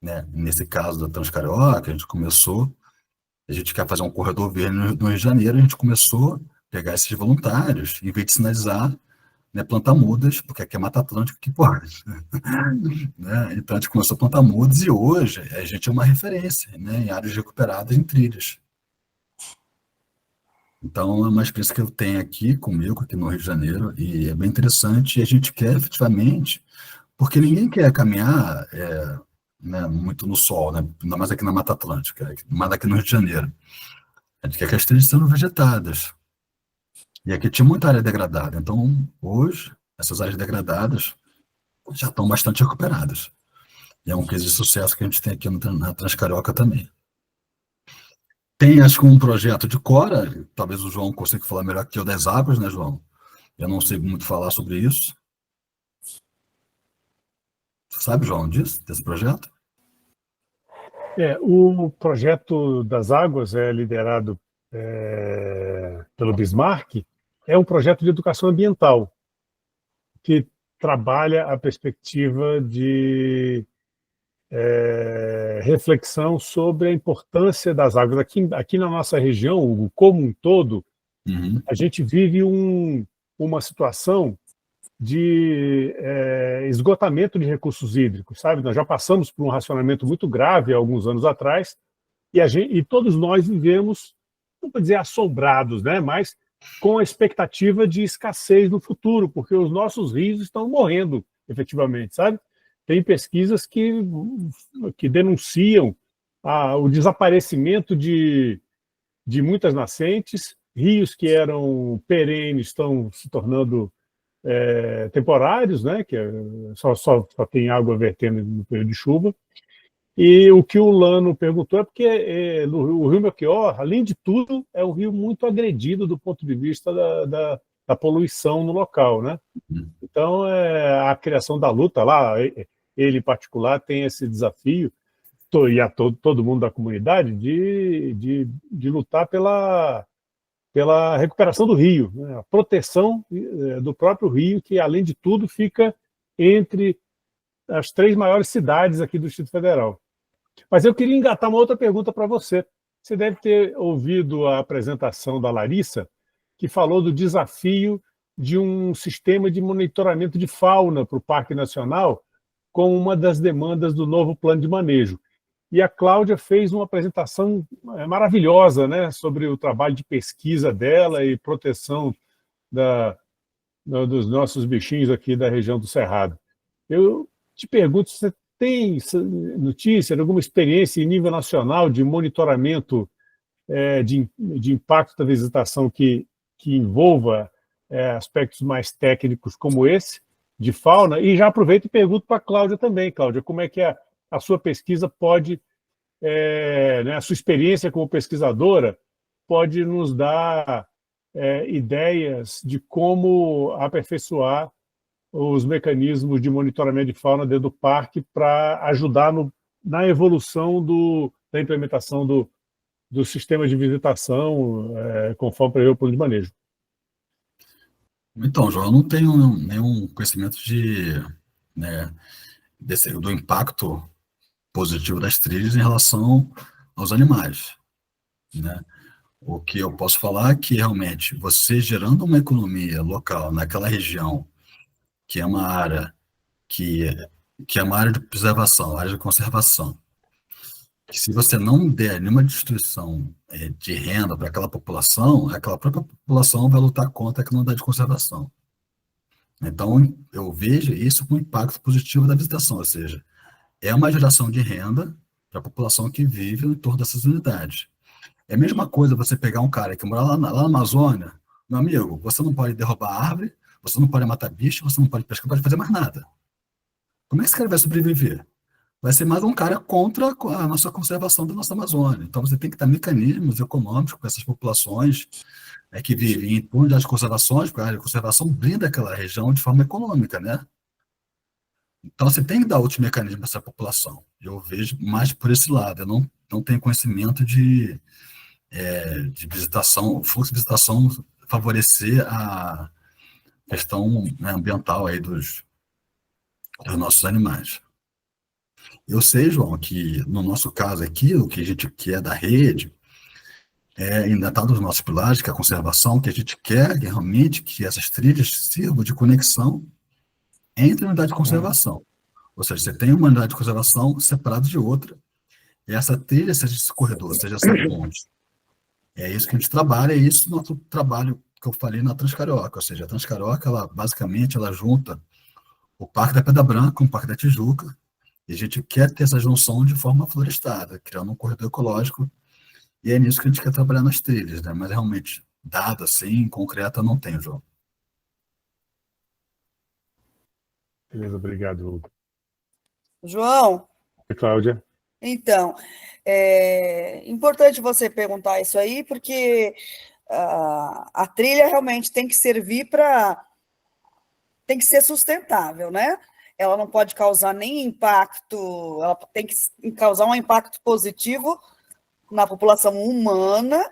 né? Nesse caso da Transcarioca, a gente quer fazer um corredor verde no Rio de Janeiro, a gente começou a pegar esses voluntários, em vez de sinalizar, né, plantar mudas, porque aqui é Mata Atlântica que pode. Né? Então a gente começou a plantar mudas e hoje a gente é uma referência, né, em áreas recuperadas em trilhas. Então é uma experiência que eu tenho aqui comigo, aqui no Rio de Janeiro, e é bem interessante, e a gente quer efetivamente, porque ninguém quer caminhar né, muito no sol, né, ainda mais aqui na Mata Atlântica, mas aqui no Rio de Janeiro. A gente quer que as trilhas sejam vegetadas. E aqui tinha muita área degradada. Então, hoje, essas áreas degradadas já estão bastante recuperadas. E é um case de sucesso que a gente tem aqui na Transcarioca também. Tem, acho que um projeto de Cora, talvez o João consiga falar melhor que eu das águas, né, João? Eu não sei muito falar sobre isso. Você sabe, João, desse projeto? O projeto das águas é liderado pelo Bismarck, é um projeto de educação ambiental que trabalha a perspectiva de reflexão sobre a importância das águas. Aqui na nossa região, Hugo, como um todo, a gente vive uma situação de esgotamento de recursos hídricos, sabe? Nós já passamos por um racionamento muito grave há alguns anos atrás e todos nós vivemos, não vou dizer assombrados, né? Mas com a expectativa de escassez no futuro, porque os nossos rios estão morrendo, efetivamente, sabe? Tem pesquisas que denunciam o desaparecimento de muitas nascentes, rios que eram perenes estão se tornando temporários, né, que só tem água vertendo no período de chuva. E o que o Lano perguntou é porque o Rio Melchior, além de tudo, é um rio muito agredido do ponto de vista da poluição no local, né? Então, a criação da luta lá, ele em particular tem esse desafio, e a todo mundo da comunidade, de lutar pela recuperação do rio, né? A proteção do próprio rio, que, além de tudo, fica entre as 3 maiores cidades aqui do Distrito Federal. Mas eu queria engatar uma outra pergunta para você. Você deve ter ouvido a apresentação da Larissa, que falou do desafio de um sistema de monitoramento de fauna para o Parque Nacional, como uma das demandas do novo plano de manejo. E a Cláudia fez uma apresentação maravilhosa, né, sobre o trabalho de pesquisa dela e proteção dos nossos bichinhos aqui da região do Cerrado. Eu te pergunto, você tem notícia, alguma experiência em nível nacional de monitoramento de impacto da visitação que envolva aspectos mais técnicos como esse, de fauna? E já aproveito e pergunto para a Cláudia também. Cláudia, como é que a sua pesquisa pode, né, a sua experiência como pesquisadora pode nos dar ideias de como aperfeiçoar os mecanismos de monitoramento de fauna dentro do parque para ajudar na evolução da implementação do sistema de visitação, conforme prevê o plano de manejo. Então, João, eu não tenho nenhum conhecimento né, do impacto positivo das trilhas em relação aos animais, né? O que eu posso falar é que, realmente, você gerando uma economia local naquela região, que é uma área que é uma área de preservação, área de conservação, que se você não der nenhuma distribuição de renda para aquela própria população vai lutar contra a unidade de conservação. Então, eu vejo isso com impacto positivo da visitação, ou seja, é uma geração de renda para a população que vive em torno dessas unidades. É a mesma coisa você pegar um cara que mora lá na Amazônia, meu amigo, você não pode derrubar árvore, você não pode matar bicho, você não pode pescar, não pode fazer mais nada. Como é que esse cara vai sobreviver? Vai ser mais um cara contra a nossa conservação da nossa Amazônia. Então, você tem que ter mecanismos econômicos para essas populações que vivem em torno das conservações, porque a área de conservação brinda aquela região de forma econômica, né? Então, você tem que dar outros mecanismos para essa população. Eu vejo mais por esse lado. Eu não tenho conhecimento de visitação, o fluxo de visitação favorecer a questão, né, ambiental aí dos nossos animais. Eu sei, João, que no nosso caso aqui, o que a gente quer da rede, ainda está nos nossos pilares, que é a conservação, que a gente quer realmente que essas trilhas sirvam de conexão entre unidade de conservação. Ou seja, você tem uma unidade de conservação separada de outra, e essa trilha, seja esse corredor, seja essa ponte. É isso que a gente trabalha, é isso o nosso trabalho que eu falei na Transcarioca. Ou seja, a Transcarioca, basicamente, ela junta o Parque da Pedra Branca com o Parque da Tijuca, e a gente quer ter essa junção de forma florestada, criando um corredor ecológico E é nisso que a gente quer trabalhar nas trilhas, né? Mas realmente, dado assim, concreto, não tem, João. Beleza, obrigado, Hugo. João, E Cláudia? então, é importante você perguntar isso aí, porque a trilha realmente tem que servir para... tem que ser sustentável, né? Ela não pode causar nem impacto, ela tem que causar um impacto positivo na população humana,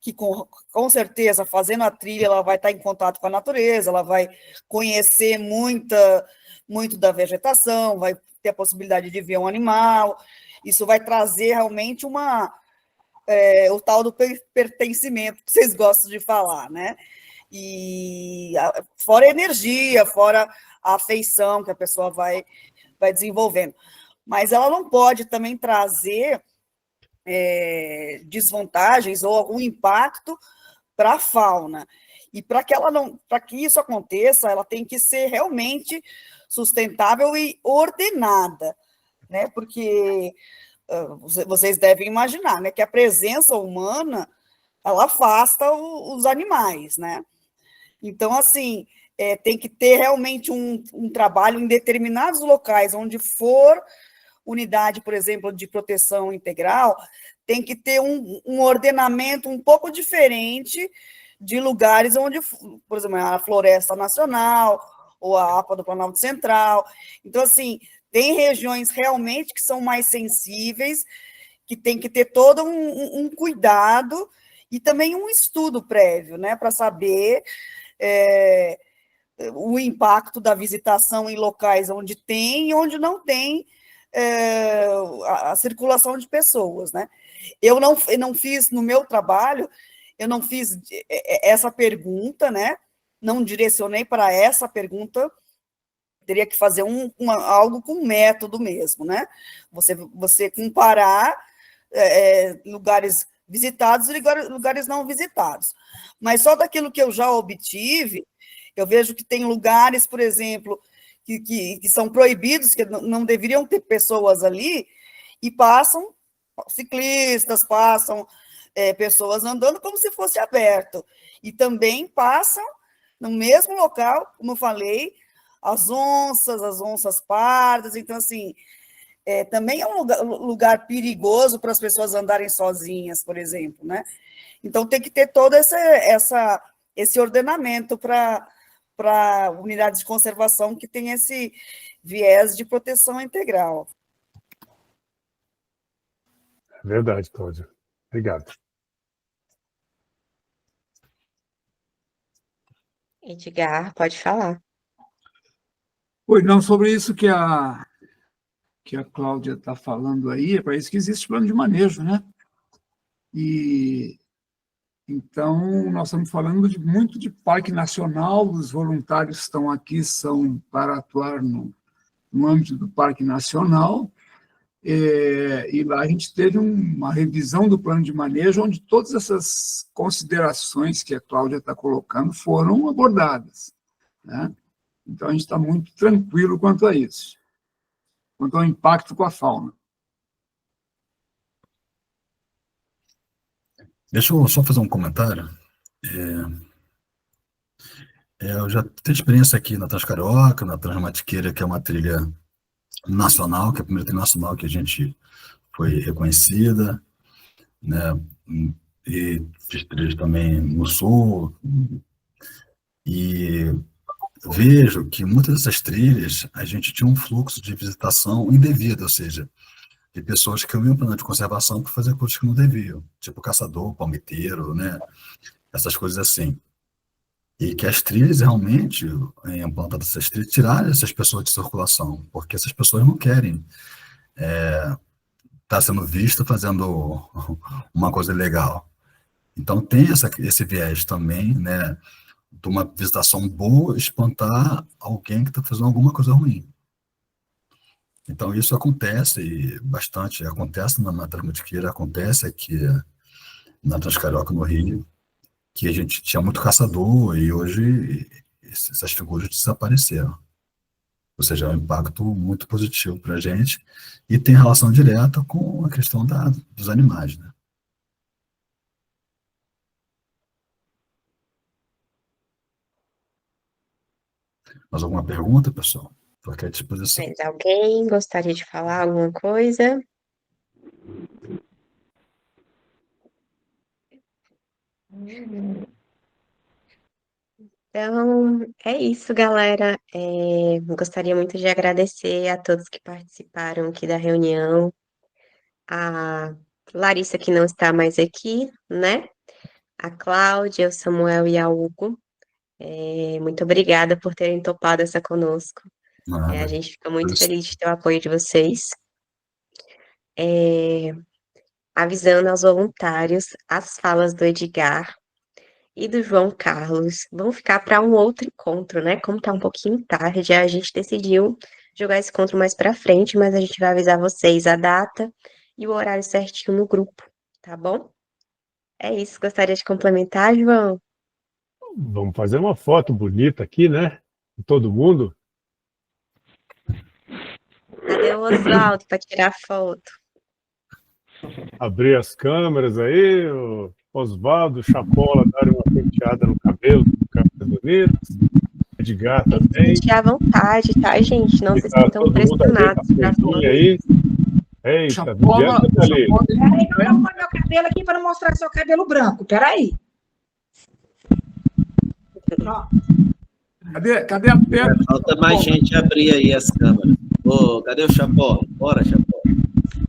que com certeza, fazendo a trilha, ela vai estar em contato com a natureza, ela vai conhecer muito da vegetação, vai ter a possibilidade de ver um animal, isso vai trazer realmente o tal do pertencimento que vocês gostam de falar, né? E fora a energia, fora a afeição que a pessoa vai desenvolvendo. Mas ela não pode também trazer desvantagens ou algum impacto para a fauna. E para que isso aconteça, ela tem que ser realmente sustentável e ordenada, né? Porque vocês devem imaginar, né, que a presença humana ela afasta os animais, né? Então, assim, tem que ter realmente um trabalho em determinados locais, onde for unidade, por exemplo, de proteção integral, tem que ter um ordenamento um pouco diferente de lugares onde, por exemplo, a Floresta Nacional ou a APA do Planalto Central. Então, assim, tem regiões realmente que são mais sensíveis, que tem que ter todo um cuidado e também um estudo prévio, né, para saber o impacto da visitação em locais onde tem e onde não tem a circulação de pessoas, né? Eu não fiz, no meu trabalho, eu não fiz essa pergunta, né? Não direcionei para essa pergunta, teria que fazer algo com método mesmo, né? Você comparar lugares visitados e lugares não visitados. Mas só daquilo que eu já obtive, eu vejo que tem lugares, por exemplo, que são proibidos, que não deveriam ter pessoas ali, e passam ciclistas, passam pessoas andando como se fosse aberto. E também passam, no mesmo local, como eu falei, as onças pardas. Então, assim, também é um lugar perigoso para as pessoas andarem sozinhas, por exemplo, né? Então, tem que ter todo esse ordenamento para unidades de conservação que tem esse viés de proteção integral. Verdade, Cláudia. Obrigado. Edgar, pode falar. Pois não, sobre isso que a Cláudia está falando aí, é para isso que existe plano de manejo, né? E então nós estamos falando muito de parque nacional, os voluntários que estão aqui são para atuar no âmbito do parque nacional, e lá a gente teve uma revisão do plano de manejo, onde todas essas considerações que a Cláudia está colocando foram abordadas, né? Então, a gente está muito tranquilo quanto a isso, quanto ao impacto com a fauna. Deixa eu só fazer um comentário. Eu já tenho experiência aqui na Transcarioca, na Transmatiqueira, que é uma trilha nacional, que é a primeira trilha nacional que a gente foi reconhecida, né? E fiz trilhas também no Sul, e vejo que muitas dessas trilhas a gente tinha um fluxo de visitação indevido, ou seja, de pessoas que iam para a de conservação para fazer coisas que não deviam, tipo caçador, palmiteiro, né? Essas coisas assim. E que as trilhas realmente, em implantar essas trilhas, tiraram essas pessoas de circulação, porque essas pessoas não querem estar sendo vistas fazendo uma coisa legal. Então tem esse viés também, né, de uma visitação boa espantar alguém que está fazendo alguma coisa ruim. Então isso acontece bastante, acontece na Transmatiqueira, acontece aqui na Transcarioca, no Rio, que a gente tinha muito caçador e hoje essas figuras desapareceram. Ou seja, é um impacto muito positivo para a gente e tem relação direta com a questão dos animais, né? Mais alguma pergunta, pessoal? Estou aqui à disposição. Mais alguém gostaria de falar alguma coisa? Então, é isso, galera. Gostaria muito de agradecer a todos que participaram aqui da reunião. A Larissa, que não está mais aqui, né? A Cláudia, o Samuel e a Hugo. Muito obrigada por terem topado essa conosco. A gente fica muito feliz de ter o apoio de vocês. Avisando aos voluntários, as falas do Edgar e do João Carlos vão ficar para um outro encontro, né? Como tá um pouquinho tarde, a gente decidiu jogar esse encontro mais para frente, mas a gente vai avisar vocês a data e o horário certinho no grupo, tá bom? É isso, gostaria de complementar, João? Vamos fazer uma foto bonita aqui, né? De todo mundo. Cadê o Oswaldo para tirar foto? Abrir as câmeras aí, o Oswaldo, Chapola, darem uma penteada no cabelo, câmeras bonitas. Edgar também. Fique à vontade, tá, gente? Não se sintam pressionados pra falar. Aí. Eita, Chapola, ali. Peraí, que eu vou arrumar meu cabelo aqui para mostrar seu cabelo branco. Peraí. Cadê a perna? Falta mais gente abrir aí as câmeras. Ô, cadê o Chapola? Bora, Chapola.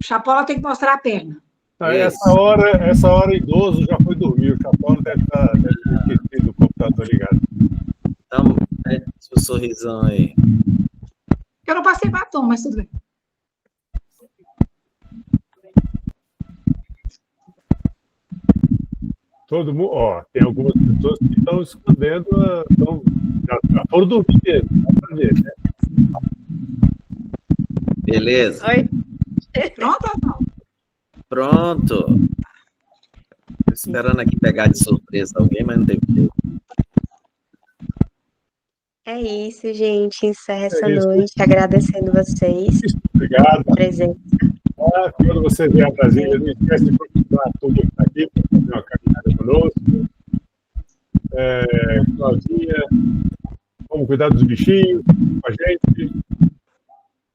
Chapola tem que mostrar a perna. Essa hora idoso já foi dormir. O Chapola deve ter esquecido o computador ligado. Então, seu sorrisão aí. Eu não passei batom, mas tudo bem. Todo mundo, tem algumas pessoas que estão escondendo, já foram dormir mesmo, dá pra ver, né? Beleza. Oi? Pronto ou não? Pronto. Tô esperando aqui pegar de surpresa alguém, mas não tem jeito. É isso, gente. Encerra essa noite agradecendo vocês. Obrigado. Pela presença. Quando você vier a Brasília, não esquece de continuar a turma que está aqui para fazer uma caminhada conosco. Claudinha, vamos cuidar dos bichinhos com a gente.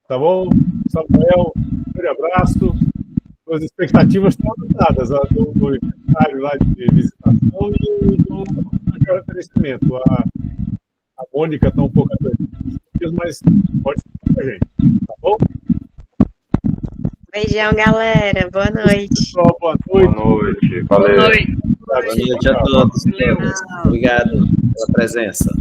Tá bom? Samuel, um grande abraço. As expectativas estão anotadas do aniversário lá de visitação e do referenciamento. A Mônica está um pouco atrás, mas pode ficar com a gente. Tá bom? Beijão, galera. Boa noite. Pessoal, boa noite. Boa noite. Valeu. Boa noite a todos. Obrigado pela presença.